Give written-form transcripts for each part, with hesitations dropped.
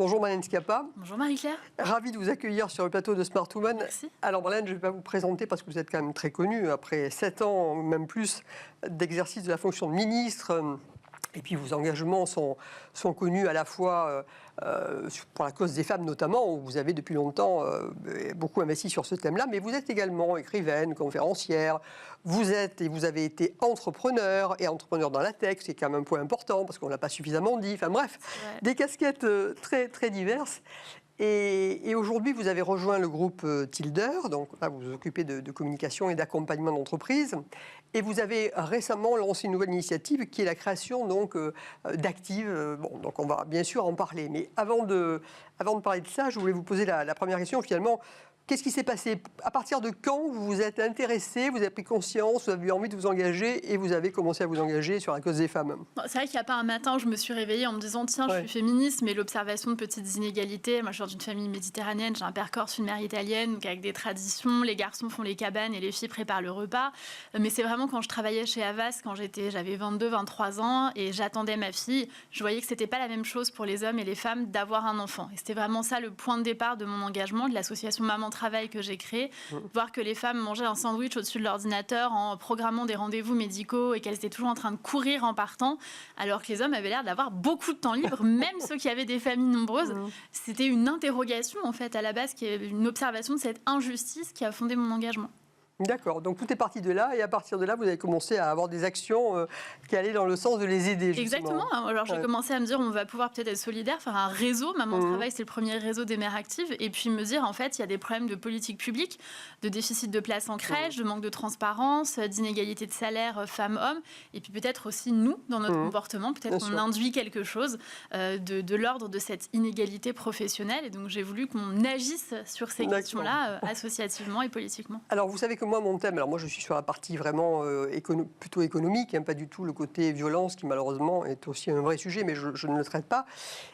Bonjour Marlène Schiappa. Bonjour Marie-Claire. Ravie de vous accueillir sur le plateau de Smart Woman. Merci. Alors Marlène, je ne vais pas vous présenter parce que vous êtes quand même très connue après 7 ans, même plus, d'exercice de la fonction de ministre. Et puis vos engagements sont connus à la fois pour la cause des femmes notamment, où vous avez depuis longtemps beaucoup investi sur ce thème-là, mais vous êtes également écrivaine, conférencière, vous êtes et vous avez été entrepreneur, et entrepreneur dans la tech, c'est quand même un point important parce qu'on ne l'a pas suffisamment dit, enfin bref, des casquettes très, très diverses. Et aujourd'hui, vous avez rejoint le groupe Tilder, donc là, vous vous occupez de communication et d'accompagnement d'entreprise. Et vous avez récemment lancé une nouvelle initiative qui est la création d'Active. Bon, donc on va bien sûr en parler. Mais avant de parler de ça, je voulais vous poser la première question. Finalement, qu'est-ce qui s'est passé? À partir de quand vous vous êtes intéressé, vous avez pris conscience, vous avez eu envie de vous engager et vous avez commencé à vous engager sur la cause des femmes? C'est vrai qu'il n'y a pas un matin où je me suis réveillée en me disant tiens, je suis féministe, mais l'observation de petites inégalités. Moi, je suis d'une famille méditerranéenne, j'ai un père corse, une mère italienne, donc avec des traditions. Les garçons font les cabanes et les filles préparent le repas. Mais c'est vraiment quand je travaillais chez Havas, quand j'avais 22, 23 ans et j'attendais ma fille, je voyais que c'était pas la même chose pour les hommes et les femmes d'avoir un enfant. Et c'était vraiment ça le point de départ de mon engagement, de l'association Maman Travail que j'ai créé, voir que les femmes mangeaient un sandwich au-dessus de l'ordinateur en programmant des rendez-vous médicaux et qu'elles étaient toujours en train de courir en partant, alors que les hommes avaient l'air d'avoir beaucoup de temps libre, même ceux qui avaient des familles nombreuses. C'était une interrogation en fait à la base, qui est une observation de cette injustice qui a fondé mon engagement. D'accord, donc tout est parti de là, et à partir de là, vous avez commencé à avoir des actions qui allaient dans le sens de les aider, justement. Exactement, alors j'ai commencé à me dire, on va pouvoir peut-être être solidaire, faire un réseau, Maman Travail, c'est le premier réseau des mères actives, et puis me dire, en fait, il y a des problèmes de politique publique, de déficit de place en crèche, de manque de transparence, d'inégalité de salaire femmes-hommes, et puis peut-être aussi nous, dans notre comportement, peut-être qu'on induit quelque chose de l'ordre de cette inégalité professionnelle, et donc j'ai voulu qu'on agisse sur ces questions-là, associativement et politiquement. Alors vous savez que moi, mon thème, alors moi je suis sur la partie vraiment plutôt économique, pas du tout le côté violence qui malheureusement est aussi un vrai sujet, mais je ne le traite pas.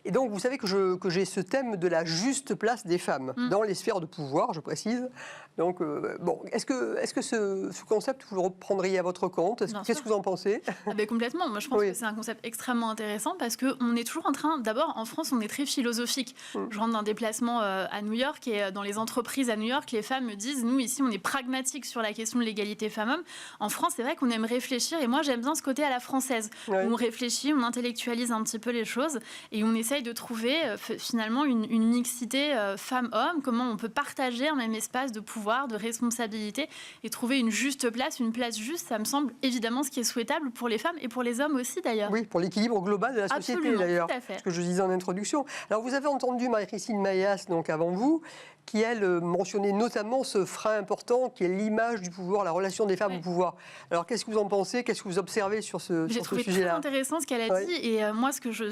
Et donc vous savez que j'ai ce thème de la juste place des femmes dans les sphères de pouvoir, je précise. Donc bon, est-ce que ce concept vous le reprendriez à votre compte? Qu'est-ce que vous en pensez? Complètement. Moi je pense que c'est un concept extrêmement intéressant parce qu'on est toujours en train, d'abord en France on est très philosophique. Je rentre d'un déplacement à New York et dans les entreprises à New York, les femmes me disent, nous ici on est pragmatiques sur la question de l'égalité femmes-hommes. En France, c'est vrai qu'on aime réfléchir, et moi j'aime bien ce côté à la française, où on réfléchit, on intellectualise un petit peu les choses, et on essaye de trouver finalement une mixité femmes-hommes, comment on peut partager un même espace de pouvoir, de responsabilité, et trouver une juste place, une place juste. Ça me semble évidemment ce qui est souhaitable pour les femmes, et pour les hommes aussi d'ailleurs. Oui, pour l'équilibre global de la société d'ailleurs, ce que je disais en introduction. Alors vous avez entendu Marie-Christine Maillas, donc avant vous, qui, elle, mentionnait notamment ce frein important qui est l'image du pouvoir, la relation des femmes au pouvoir. Alors, qu'est-ce que vous en pensez? Qu'est-ce que vous observez sur ce sujet-là? J'ai trouvé très intéressant ce qu'elle a dit, et moi,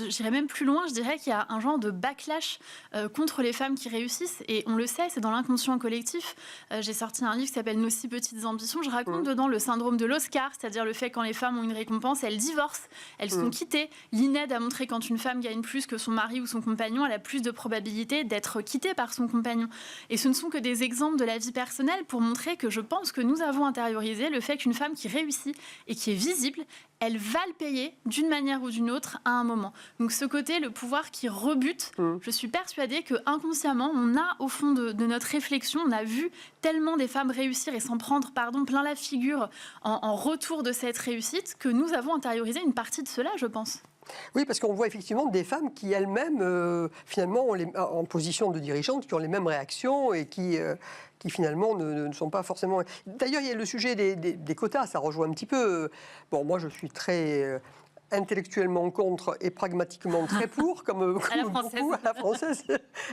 j'irais même plus loin, je dirais qu'il y a un genre de backlash contre les femmes qui réussissent, et on le sait, c'est dans l'inconscient collectif. J'ai sorti un livre qui s'appelle « Nos si petites ambitions », je raconte dedans le syndrome de l'Oscar, c'est-à-dire le fait quand les femmes ont une récompense, elles divorcent, elles sont quittées. L'INED a montré quand une femme gagne plus que son mari ou son compagnon, elle a plus de probabilité d'être quittée par son compagnon. Et ce ne sont que des exemples de la vie personnelle pour montrer que je pense que nous avons intériorisé le fait qu'une femme qui réussit et qui est visible, elle va le payer d'une manière ou d'une autre à un moment. Donc ce côté, le pouvoir qui rebute, je suis persuadée que inconsciemment, on a au fond de notre réflexion, on a vu tellement des femmes réussir et s'en prendre plein la figure en retour de cette réussite, que nous avons intériorisé une partie de cela, je pense. Oui, parce qu'on voit effectivement des femmes qui elles-mêmes, finalement, en position de dirigeante, qui ont les mêmes réactions et qui finalement ne sont pas forcément... D'ailleurs, il y a le sujet des quotas, ça rejoint un petit peu... Bon, moi, je suis très... intellectuellement contre et pragmatiquement très pour, comme beaucoup à la française.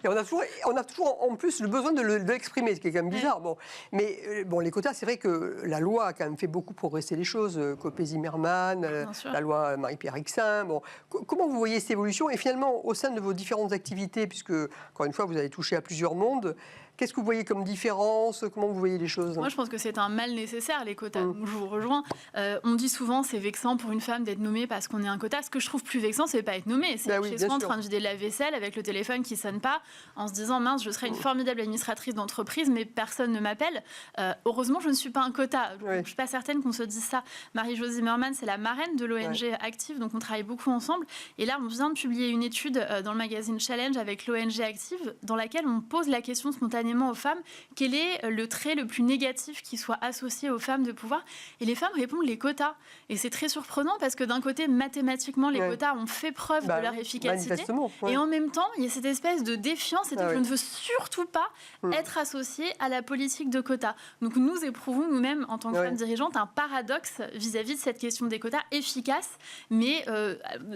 Et on a toujours en plus le besoin de l'exprimer, ce qui est quand même bizarre. Bon. Mais bon, les quotas, c'est vrai que la loi a quand même fait beaucoup progresser les choses. Copé-Zimmermann, la loi Marie-Pierre Rixain. Bon. Comment vous voyez cette évolution? Et finalement, au sein de vos différentes activités, puisque, encore une fois, vous avez touché à plusieurs mondes, Qu'est-ce que vous voyez comme différence? Comment vous voyez les choses? Moi, je pense que c'est un mal nécessaire, les quotas. Donc, je vous rejoins. On dit souvent c'est vexant pour une femme d'être nommée parce qu'on est un quota. Ce que je trouve plus vexant, c'est pas être nommée. C'est être chez soi en train de vider la vaisselle avec le téléphone qui sonne pas, en se disant mince, je serais une formidable administratrice d'entreprise, mais personne ne m'appelle. Heureusement, je ne suis pas un quota. Donc, je suis pas certaine qu'on se dise ça. Marie-Jo Zimmermann, c'est la marraine de l'ONG Active, donc on travaille beaucoup ensemble. Et là, on vient de publier une étude dans le magazine Challenge avec l'ONG Active, dans laquelle on pose la question spontanément aux femmes, quel est le trait le plus négatif qui soit associé aux femmes de pouvoir? Et les femmes répondent les quotas. Et c'est très surprenant parce que d'un côté, mathématiquement, les quotas ont fait preuve de leur efficacité. Et en même temps, il y a cette espèce de défiance, c'est-à-dire que je ne veux surtout pas être associée à la politique de quotas. Donc nous éprouvons nous-mêmes, en tant que femmes dirigeantes, un paradoxe vis-à-vis de cette question des quotas efficaces, mais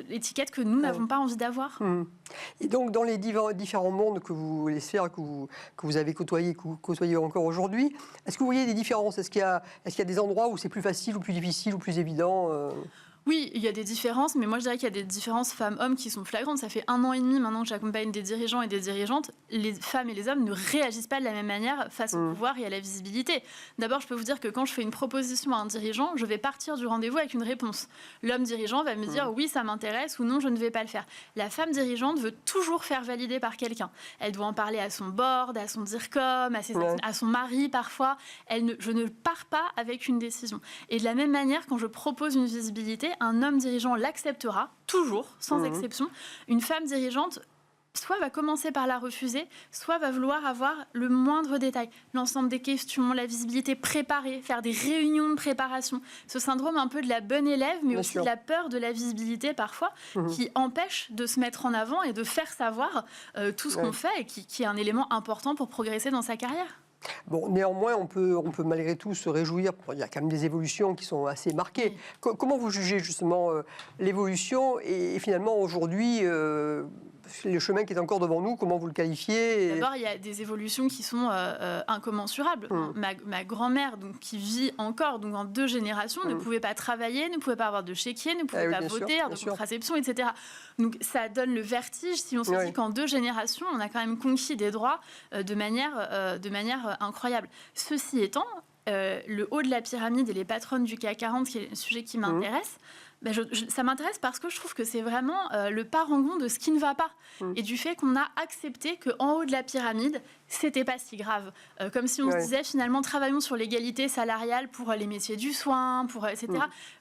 l'étiquette que nous n'avons pas envie d'avoir. Et donc, dans les différents mondes que vous, les sphères que vous avez côtoyées, que vous côtoyez encore aujourd'hui, est-ce que vous voyez des différences? Est-ce qu'il y a des endroits où c'est plus facile ou plus difficile ou plus évident? Oui, il y a des différences, mais moi je dirais qu'il y a des différences femmes-hommes qui sont flagrantes. Ça fait 1 an et demi maintenant que j'accompagne des dirigeants et des dirigeantes. Les femmes et les hommes ne réagissent pas de la même manière face au pouvoir et à la visibilité. D'abord, je peux vous dire que quand je fais une proposition à un dirigeant, je vais partir du rendez-vous avec une réponse. L'homme dirigeant va me dire oui, ça m'intéresse ou non, je ne vais pas le faire. La femme dirigeante veut toujours faire valider par quelqu'un. Elle doit en parler à son board, à son DIRCOM, à son mari parfois. Je ne pars pas avec une décision. Et de la même manière, quand je propose une visibilité, un homme dirigeant l'acceptera, toujours, sans exception. Une femme dirigeante, soit va commencer par la refuser, soit va vouloir avoir le moindre détail. L'ensemble des questions, la visibilité préparée, faire des réunions de préparation. Ce syndrome un peu de la bonne élève, mais aussi de la peur de la visibilité parfois, qui empêche de se mettre en avant et de faire savoir tout ce qu'on fait et qui est un élément important pour progresser dans sa carrière. Bon, néanmoins, on peut malgré tout se réjouir. Il y a quand même des évolutions qui sont assez marquées. Comment vous jugez justement l'évolution et finalement aujourd'hui le chemin qui est encore devant nous, comment vous le qualifiez? D'abord, il y a des évolutions qui sont incommensurables. Ma grand-mère, donc, qui vit encore donc, en 2 générations, ne pouvait pas travailler, ne pouvait pas avoir de chéquier, ne pouvait pas voter, de contraception, etc. Donc ça donne le vertige si on se dit qu'en 2 générations, on a quand même conquis des droits de manière incroyable. Ceci étant, le haut de la pyramide et les patronnes du CAC 40, qui est le sujet qui m'intéresse, ça m'intéresse parce que je trouve que c'est vraiment le parangon de ce qui ne va pas et du fait qu'on a accepté qu'en haut de la pyramide, c'était pas si grave. Comme si on se disait finalement travaillons sur l'égalité salariale pour les métiers du soin, etc.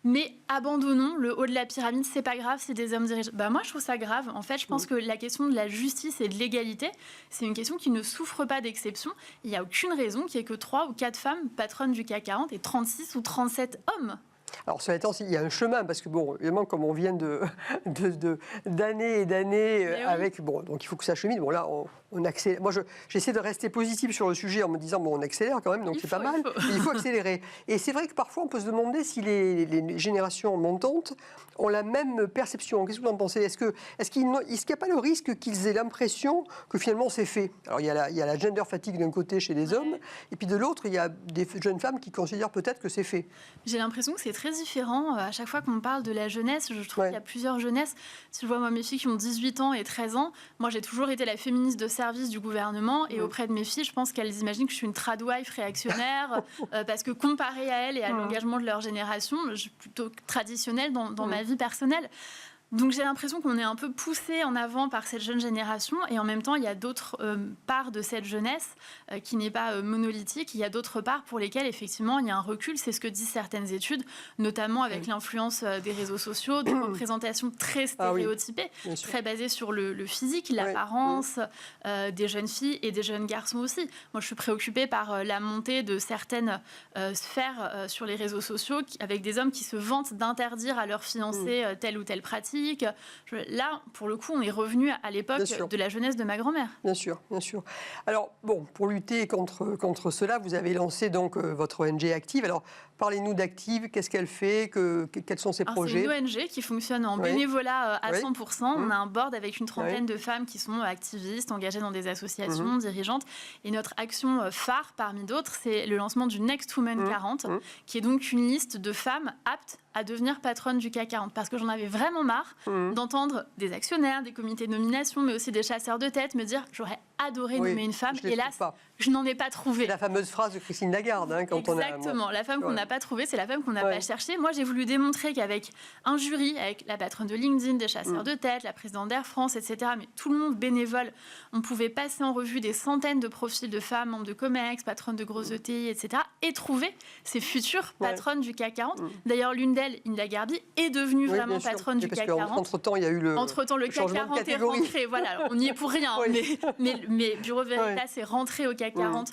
Mais abandonnons le haut de la pyramide, c'est pas grave, c'est des hommes dirigeants. Moi je trouve ça grave. En fait, je pense que la question de la justice et de l'égalité, c'est une question qui ne souffre pas d'exception. Il n'y a aucune raison qu'il n'y ait que 3 ou 4 femmes patronnes du CAC 40 et 36 ou 37 hommes. Alors, cela étant, il y a un chemin, parce que, bon, évidemment, comme on vient d'années et d'années avec... Bon, donc il faut que ça chemine. Bon, là, on accélère. Moi, j'essaie de rester positif sur le sujet en me disant, bon, on accélère quand même, donc c'est pas mal. Mais il faut accélérer. Et c'est vrai que parfois, on peut se demander si les générations montantes ont la même perception. Qu'est-ce que vous en pensez? Est-ce qu'il n'y a pas le risque qu'ils aient l'impression que finalement c'est fait? Alors, il y a la gender fatigue d'un côté chez les hommes, et puis de l'autre, il y a des jeunes femmes qui considèrent peut-être que c'est fait. J'ai l'impression que c'est très différent. À chaque fois qu'on parle de la jeunesse, je trouve qu'il y a plusieurs jeunesses. Si je vois moi mes filles qui ont 18 ans et 13 ans, moi j'ai toujours été la féministe de service du gouvernement et auprès de mes filles, je pense qu'elles imaginent que je suis une tradwife réactionnaire parce que comparée à elles et à l'engagement de leur génération, je suis plutôt traditionnelle dans ma vie personnelle. Donc j'ai l'impression qu'on est un peu poussé en avant par cette jeune génération et en même temps il y a d'autres parts de cette jeunesse qui n'est pas monolithique. Il y a d'autres parts pour lesquelles effectivement il y a un recul, c'est ce que disent certaines études, notamment avec l'influence des réseaux sociaux, de représentations très stéréotypées, très basées sur le physique, l'apparence des jeunes filles et des jeunes garçons aussi. Moi je suis préoccupée par la montée de certaines sphères sur les réseaux sociaux avec des hommes qui se vantent d'interdire à leurs fiancés telle ou telle pratique. Là, pour le coup, on est revenu à l'époque de la jeunesse de ma grand-mère. Bien sûr, bien sûr. Alors, bon, pour lutter contre cela, vous avez lancé donc votre ONG Active. Alors, parlez-nous d'Active, qu'est-ce qu'elle fait, quels sont ses projets? C'est une ONG qui fonctionne en bénévolat à 100%. On a un board avec une trentaine de femmes qui sont activistes, engagées dans des associations, dirigeantes. Et notre action phare, parmi d'autres, c'est le lancement du Next Women 40, qui est donc une liste de femmes aptes à devenir patronne du CAC 40. Parce que j'en avais vraiment marre d'entendre des actionnaires, des comités de nomination, mais aussi des chasseurs de tête me dire « j'aurais adoré nommer une femme ». Hélas, je n'en ai pas trouvé. La fameuse phrase de Christine Lagarde. Hein, quand Exactement, la femme qu'on n'a pas trouvée, c'est la femme qu'on n'a pas cherchée. Moi, j'ai voulu démontrer qu'avec un jury, avec la patronne de LinkedIn, des chasseurs de tête, la présidente d'Air France, etc., mais tout le monde bénévole, on pouvait passer en revue des centaines de profils de femmes, membres de COMEX, patronnes de gros ETI, etc., et trouver ces futures patronnes du CAC 40. D'ailleurs, l'une d'elles, Hinda Gharbi, est devenue vraiment patronne du CAC 40. Entre-temps, il y a eu le CAC 40 est rentré. Voilà, on n'y est pour rien, mais Bureau Veritas est rentré au CAC 40.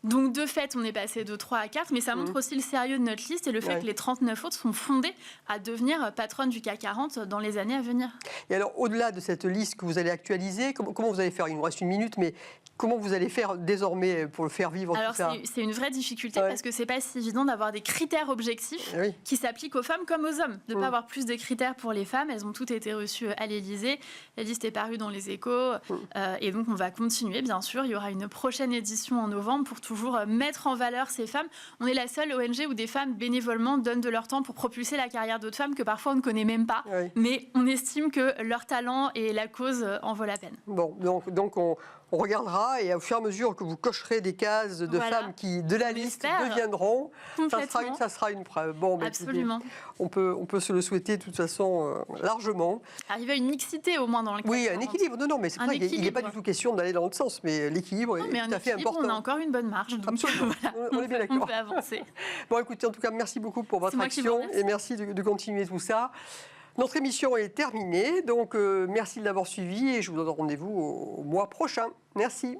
Donc, de fait, on est passé de 3 à 4, mais ça montre aussi le sérieux de notre liste et le fait que les 39 autres sont fondés à devenir patronnes du CAC 40 dans les années à venir. Et alors, au-delà de cette liste que vous allez actualiser, comment vous allez faire? Il nous reste 1 minute, mais comment vous allez faire désormais pour le faire vivre tout ça? C'est une vraie difficulté parce que c'est pas si évident d'avoir des critères objectifs qui s'appliquent aux femmes comme aux hommes. De ne pas avoir plus de critères pour les femmes. Elles ont toutes été reçues à l'Élysée. La liste est parue dans les Échos. Et donc, on va continuer, bien sûr. Il y aura une prochaine édition en novembre pour toujours mettre en valeur ces femmes. On est la seule ONG où des femmes bénévolement donnent de leur temps pour propulser la carrière d'autres femmes que parfois on ne connaît même pas. Mais on estime que leur talent et la cause en vaut la peine. Bon, donc on regardera et au fur et à mesure que vous cocherez des cases de femmes qui, de la liste, deviendront, ça sera une preuve. Bon, absolument. Écoutez, on peut se le souhaiter de toute façon largement. Arriver à une mixité au moins dans le CAC 40. Oui, un équilibre. Non, mais c'est vrai qu'il n'est pas du tout question d'aller dans l'autre sens, mais l'équilibre est tout à fait important. On a encore une bonne marge. Donc absolument, on est bien d'accord. On peut avancer. Bon, écoutez, en tout cas, merci beaucoup pour votre action et merci de continuer tout ça. Notre émission est terminée, donc merci de l'avoir suivi et je vous donne rendez-vous au mois prochain. Merci.